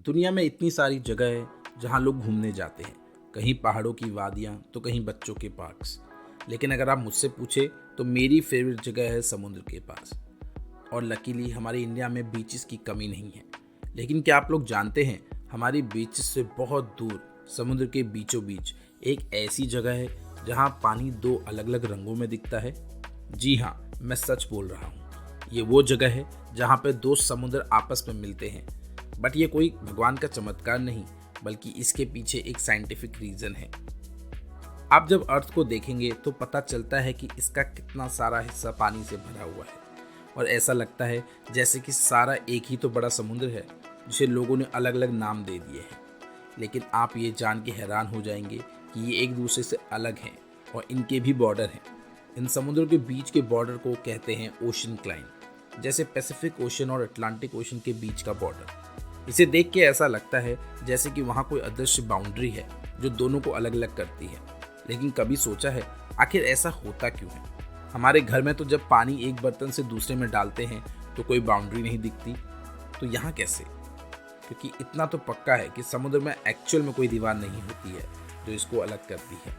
दुनिया में इतनी सारी जगह है जहाँ लोग घूमने जाते हैं, कहीं पहाड़ों की वादियाँ तो कहीं बच्चों के पार्क्स। लेकिन अगर आप मुझसे पूछे तो मेरी फेवरेट जगह है समुद्र के पास। और लकीली हमारे इंडिया में बीचेस की कमी नहीं है। लेकिन क्या आप लोग जानते हैं हमारी बीचेस से बहुत दूर समुद्र के बीचों बीच एक ऐसी जगह है जहाँ पानी दो अलग अलग रंगों में दिखता है। जी हाँ, मैं सच बोल रहा हूँ। ये वो जगह है जहाँ पे दो समुद्र आपस में मिलते हैं। बट ये कोई भगवान का चमत्कार नहीं, बल्कि इसके पीछे एक साइंटिफिक रीजन है। आप जब अर्थ को देखेंगे तो पता चलता है कि इसका कितना सारा हिस्सा पानी से भरा हुआ है और ऐसा लगता है जैसे कि सारा एक ही तो बड़ा समुद्र है जिसे लोगों ने अलग अलग नाम दे दिए हैं। लेकिन आप ये जान के हैरान हो जाएंगे कि ये एक दूसरे से अलग हैं और इनके भी बॉर्डर हैं। इन समुद्रों के बीच के बॉर्डर को कहते हैं ओशन क्लाइन, जैसे पैसिफिक ओशन और अटलांटिक ओशन के बीच का बॉर्डर। इसे देख के ऐसा लगता है जैसे कि वहाँ कोई अदृश्य बाउंड्री है जो दोनों को अलग अलग करती है। लेकिन कभी सोचा है आखिर ऐसा होता क्यों है? हमारे घर में तो जब पानी एक बर्तन से दूसरे में डालते हैं तो कोई बाउंड्री नहीं दिखती, तो यहाँ कैसे? क्योंकि इतना तो पक्का है कि समुद्र में एक्चुअल में कोई दीवार नहीं होती है जो इसको अलग करती है।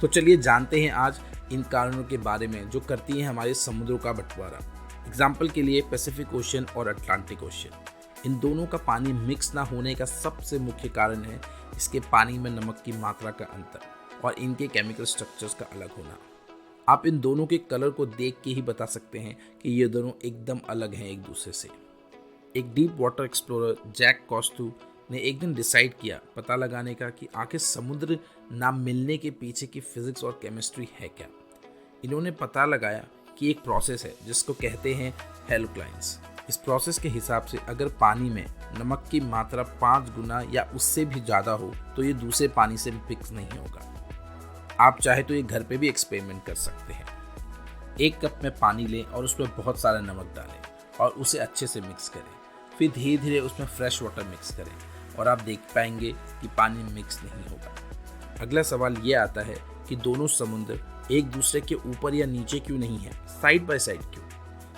तो चलिए जानते हैं आज इन कारणों के बारे में जो करती हैं हमारे समुद्रों का बंटवारा। एग्जाम्पल के लिए पैसिफिक ओशन और अटलांटिक ओशन, इन दोनों का पानी मिक्स ना होने का सबसे मुख्य कारण है इसके पानी में नमक की मात्रा का अंतर और इनके केमिकल स्ट्रक्चर्स का अलग होना। आप इन दोनों के कलर को देख के ही बता सकते हैं कि ये दोनों एकदम अलग हैं एक दूसरे से। एक डीप वाटर एक्सप्लोरर जैक कॉस्टू ने एक दिन डिसाइड किया पता लगाने का कि आखिर समुद्र नाम मिलने के पीछे की फिजिक्स और केमिस्ट्री है क्या। इन्होंने पता लगाया कि एक प्रोसेस है जिसको कहते हैं हेलोक्लाइंस। इस प्रोसेस के हिसाब से अगर पानी में नमक की मात्रा 5 गुना या उससे भी ज़्यादा हो तो ये दूसरे पानी से मिक्स नहीं होगा। आप चाहे तो ये घर पे भी एक्सपेरिमेंट कर सकते हैं। एक कप में पानी लें और उसमें बहुत सारा नमक डालें और उसे अच्छे से मिक्स करें। फिर धीरे धीरे उसमें फ्रेश वाटर मिक्स करें और आप देख पाएंगे कि पानी मिक्स नहीं होगा। अगला सवाल ये आता है कि दोनों समुद्र एक दूसरे के ऊपर या नीचे क्यों नहीं है, साइड बाय साइड क्यों?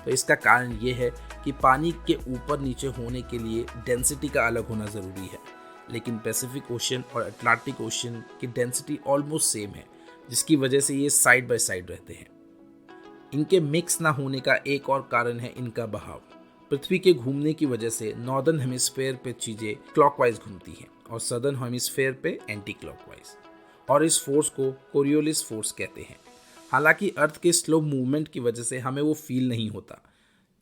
तो इसका कारण ये है कि पानी के ऊपर नीचे होने के लिए डेंसिटी का अलग होना ज़रूरी है। लेकिन पैसिफिक ओशन और अटलांटिक ओशन की डेंसिटी ऑलमोस्ट सेम है, जिसकी वजह से ये साइड बाय साइड रहते हैं। इनके मिक्स ना होने का एक और कारण है इनका बहाव। पृथ्वी के घूमने की वजह से नॉर्दर्न हेमिस्फेयर पे चीज़ें क्लॉकवाइज घूमती हैं और सदर्न हेमिस्फेयर पे एंटी क्लॉकवाइज, और इस फोर्स को कोरियोलिस फोर्स कहते हैं। हालांकि अर्थ के स्लो मूवमेंट की वजह से हमें वो फील नहीं होता,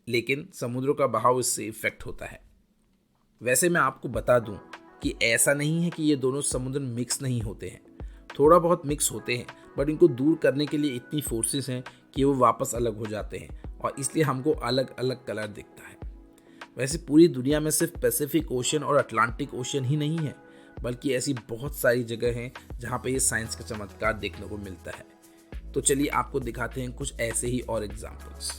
लेकिन समुद्रों का बहाव इससे इफेक्ट होता है। वैसे मैं आपको बता दूं कि ऐसा नहीं है कि ये दोनों समुद्र मिक्स नहीं होते हैं, थोड़ा बहुत मिक्स होते हैं, बट इनको दूर करने के लिए इतनी फोर्सेस हैं कि वो वापस अलग हो जाते हैं और इसलिए हमको अलग अलग कलर दिखता है। वैसे पूरी दुनिया में सिर्फ पैसिफिक ओशन और अटलांटिक ओशन ही नहीं है, बल्कि ऐसी बहुत सारी जगह हैं जहाँ पे ये साइंस का चमत्कार देखने को मिलता है। तो चलिए आपको दिखाते हैं कुछ ऐसे ही और एग्जाम्पल्स।